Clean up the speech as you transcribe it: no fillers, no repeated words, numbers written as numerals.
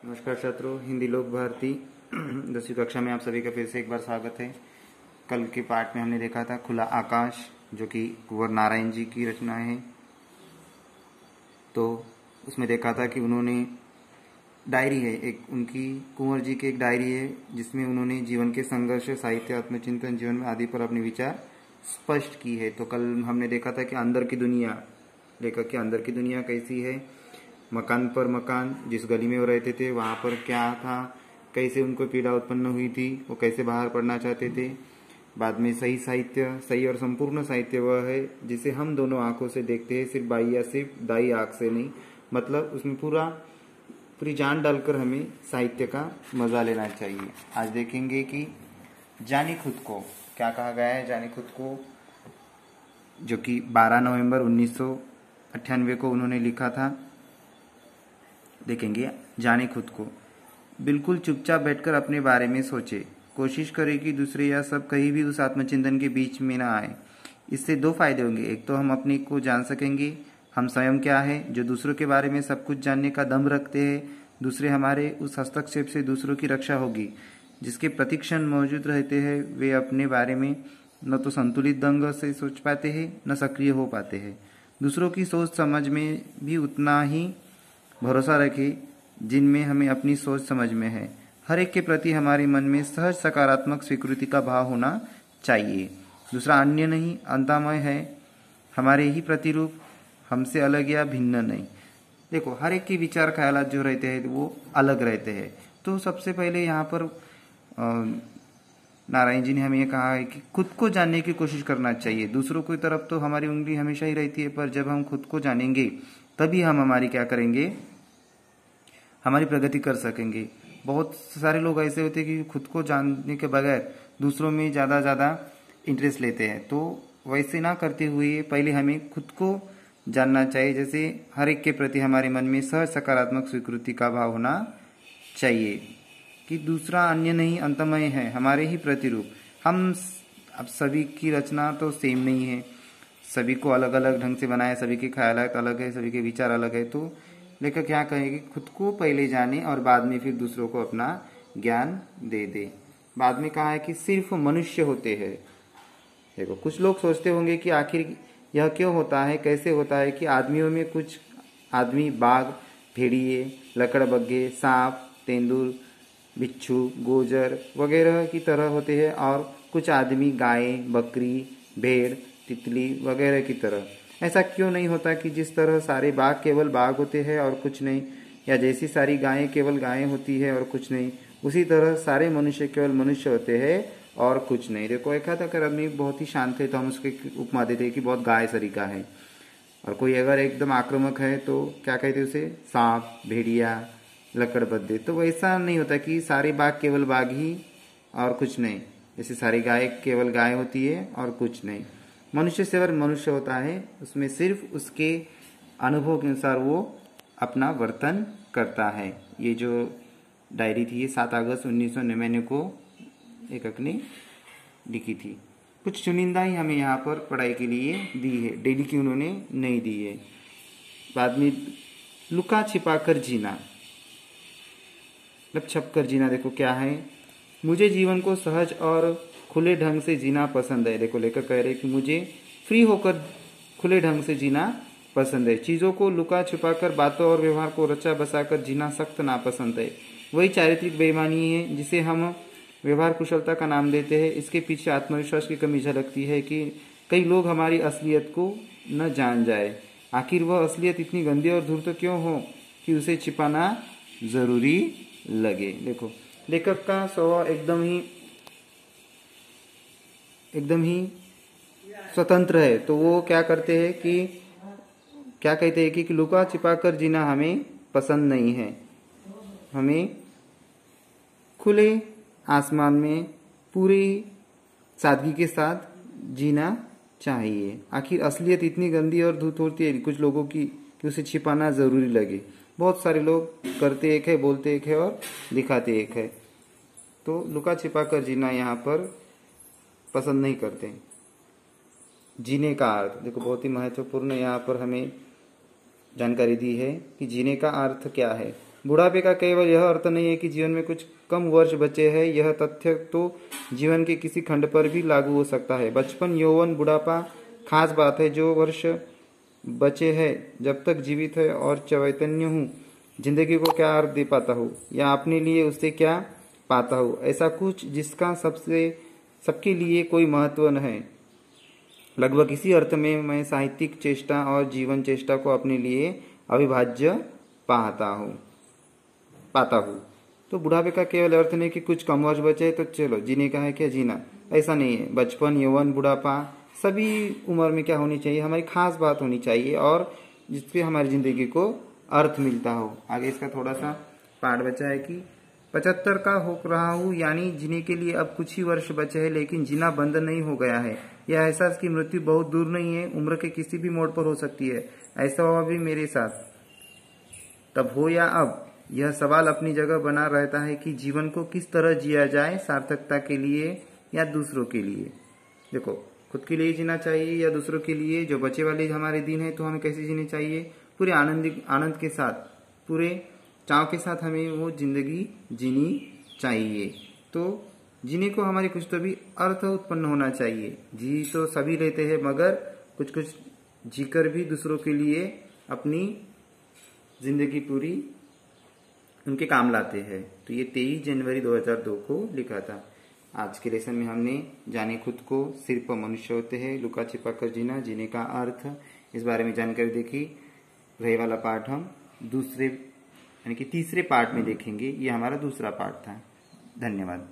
नमस्कार छात्रों, हिंदी लोक भारती 10वीं कक्षा में आप सभी का फिर से एक बार स्वागत है। कल के पाठ में हमने देखा था खुला आकाश, जो कि कुंवर नारायण जी की रचना है। तो उसमें देखा था कि उन्होंने डायरी है एक, उनकी कुंवर जी की एक डायरी है जिसमें उन्होंने जीवन के संघर्ष, साहित्य, आत्मचिंतन, जीवन में आदि पर अपने विचार स्पष्ट की है। तो कल हमने देखा था कि अंदर की दुनिया, लेखक के अंदर की दुनिया कैसी है, मकान पर मकान, जिस गली में वो रहते थे वहाँ पर क्या था, कैसे उनको पीड़ा उत्पन्न हुई थी, वो कैसे बाहर पढ़ना चाहते थे। बाद में सही साहित्य, सही और संपूर्ण साहित्य वह है जिसे हम दोनों आंखों से देखते हैं, सिर्फ बाई या सिर्फ दाई आंख से नहीं। मतलब उसमें पूरी जान डालकर हमें साहित्य का मजा लेना चाहिए। आज देखेंगे कि जाने खुद को क्या कहा गया है। जाने खुद को, जो कि 12 नवंबर 1998 को उन्होंने लिखा था। देखेंगे जाने खुद को। बिल्कुल चुपचाप बैठकर अपने बारे में सोचे, कोशिश करें कि दूसरे या सब कहीं भी उस आत्मचिंतन के बीच में ना आए। इससे दो फायदे होंगे। एक तो हम अपने को जान सकेंगे, हम स्वयं क्या है जो दूसरों के बारे में सब कुछ जानने का दम रखते हैं। दूसरे हमारे उस हस्तक्षेप से दूसरों की रक्षा होगी। जिसके प्रतिक्षण मौजूद रहते हैं वे अपने बारे में न तो संतुलित ढंग से सोच पाते हैं न सक्रिय हो पाते हैं। दूसरों की सोच समझ में भी उतना ही भरोसा रखें जिनमें हमें अपनी सोच समझ में है। हर एक के प्रति हमारे मन में सहज सकारात्मक स्वीकृति का भाव होना चाहिए। दूसरा अन्य नहीं, अंतमय है, हमारे ही प्रतिरूप, हमसे अलग या भिन्न नहीं। देखो, हर एक के विचार ख्यालात जो रहते हैं वो अलग रहते हैं। तो सबसे पहले यहाँ पर नारायण जी ने हमें ये कहा है कि खुद को जानने की कोशिश करना चाहिए। दूसरों की तरफ तो हमारी उंगली हमेशा ही रहती है, पर जब हम खुद को जानेंगे तभी हम हमारी क्या करेंगे, हमारी प्रगति कर सकेंगे। बहुत सारे लोग ऐसे होते हैं कि खुद को जानने के बगैर दूसरों में ज़्यादा इंटरेस्ट लेते हैं। तो वैसे ना करते हुए पहले हमें खुद को जानना चाहिए। जैसे हर एक के प्रति हमारे मन में सहज सकारात्मक स्वीकृति का भाव होना चाहिए कि दूसरा अन्य नहीं, अंतमय है, हमारे ही प्रतिरूप। हम अब सभी की रचना तो सेम नहीं है, सभी को अलग अलग ढंग से बनाया, सभी के ख्यालात अलग है, सभी के विचार अलग है। तो लेखक क्या कहेगी, खुद को पहले जाने और बाद में फिर दूसरों को अपना ज्ञान दे दे। बाद में कहा है कि सिर्फ मनुष्य होते हैं। देखो, कुछ लोग सोचते होंगे कि आखिर यह क्यों होता है, कैसे होता है कि आदमियों में कुछ आदमी बाघ, भेड़िए, लकड़बग्घे, सांप, तेंदुल, बिच्छू, गोजर वगैरह की तरह होते हैं और कुछ आदमी गाय, बकरी, भेड़, तितली वगैरह की तरह। ऐसा क्यों नहीं होता कि जिस तरह सारे बाघ केवल बाघ होते हैं और कुछ नहीं, या जैसी सारी गायें केवल गायें होती है और कुछ नहीं, उसी तरह सारे मनुष्य केवल मनुष्य होते हैं और कुछ नहीं। देखो, एक अगर आदमी बहुत ही शांत है तो हम उसके उपमा देते हैं कि बहुत गाय सरीखा है, और कोई अगर एकदम आक्रामक है तो क्या कहते हैं उसे, सांप, भेड़िया, लकड़बग्घे। तो वैसा नहीं होता कि सारे बाघ केवल बाघ ही और कुछ नहीं, जैसे सारी गाय केवल गाय होती है और कुछ नहीं। मनुष्य से अगर मनुष्य होता है, उसमें सिर्फ उसके अनुभव के अनुसार वो अपना वर्तन करता है। ये जो डायरी थी ये 7 अगस्त 1999 को लेखक ने लिखी थी। कुछ चुनिंदा ही हमें यहाँ पर पढ़ाई के लिए दी है, डेली की उन्होंने नहीं दी है। बाद में लुका छिपा कर जीना, मतलब छप कर जीना। देखो क्या है, मुझे जीवन को सहज और खुले ढंग से जीना पसंद है। देखो, लेकर कह रहे कि मुझे फ्री होकर खुले ढंग से जीना पसंद है। चीज़ों को लुका छुपा कर, बातों और व्यवहार को रचा बसाकर जीना सख्त नापसंद है। वही चारित्रिक बेईमानी है जिसे हम व्यवहार कुशलता का नाम देते हैं। इसके पीछे आत्मविश्वास की कमी झलकती है कि कई लोग हमारी असलियत को न जान जाए। आखिर वह असलियत इतनी गंदी और धूर्त क्यों हो कि उसे छिपाना जरूरी लगे। देखो, लेखक का स्वभाव एकदम ही स्वतंत्र है। तो वो क्या करते हैं कि क्या कहते हैं कि लुका छिपा कर जीना हमें पसंद नहीं है। हमें खुले आसमान में पूरी सादगी के साथ जीना चाहिए। आखिर असलियत इतनी गंदी और धूत होती है कुछ लोगों की कि उसे छिपाना जरूरी लगे। बहुत सारे लोग करते एक है, बोलते एक है और दिखाते एक है। तो लुका छिपा कर जीना यहाँ पर पसंद नहीं करते। जीने का अर्थ, देखो बहुत ही महत्वपूर्ण यहाँ पर हमें जानकारी दी है कि जीने का अर्थ क्या है। बुढ़ापे का केवल यह अर्थ नहीं है कि जीवन में कुछ कम वर्ष बचे हैं। यह तथ्य तो जीवन के किसी खंड पर भी लागू हो सकता है। बचपन, यौवन, बुढ़ापा खास बात है। जो वर्ष बचे हैं, जब तक जीवित है और चैतन्य हूँ, जिंदगी को क्या अर्थ दे पाता हूँ या अपने लिए उससे क्या पाता हूँ, ऐसा कुछ जिसका सबके लिए कोई महत्व न है। लगभग इसी अर्थ में मैं साहित्यिक चेष्टा और जीवन चेष्टा को अपने लिए अविभाज्य पाता हूँ। तो बुढ़ापे का केवल अर्थ नहीं कि कुछ कम वर्ष बचे तो चलो जीने का है क्या जीना, ऐसा नहीं है। बचपन, यौवन, बुढ़ापा सभी उम्र में क्या होनी चाहिए, हमारी खास बात होनी चाहिए और जिससे हमारी जिंदगी को अर्थ मिलता हो। आगे इसका थोड़ा सा पाठ बचा है कि 75 का हो रहा हूँ, यानी जीने के लिए अब कुछ ही वर्ष बचे हैं, लेकिन जीना बंद नहीं हो गया है। यह एहसास की मृत्यु बहुत दूर नहीं है, उम्र के किसी भी मोड़ पर हो सकती है। ऐसा हुआ भी मेरे साथ, तब हो या अब, यह सवाल अपनी जगह बना रहता है कि जीवन को किस तरह जिया जाए, सार्थकता के लिए या दूसरों के लिए। देखो, खुद के लिए जीना चाहिए या दूसरों के लिए। जो बचे वाले हमारे दिन है तो हमें कैसे जीने चाहिए, पूरे आनंद के साथ, पूरे चाव के साथ हमें वो जिंदगी जीनी चाहिए। तो जीने को हमारी कुछ तो भी अर्थ उत्पन्न होना चाहिए। जी तो सभी लेते हैं, मगर कुछ कुछ जीकर भी दूसरों के लिए अपनी जिंदगी पूरी उनके काम लाते हैं। तो ये 23 जनवरी 2002 को लिखा था। आज के लेसन में हमने जाने खुद को, सिर्फ मनुष्य होते हैं, लुका छिपा कर जीना, जीने का अर्थ, इस बारे में जानकारी देखी। रहे वाला पार्ट हम दूसरे यानी कि तीसरे पार्ट में देखेंगे। ये हमारा दूसरा पार्ट था। धन्यवाद।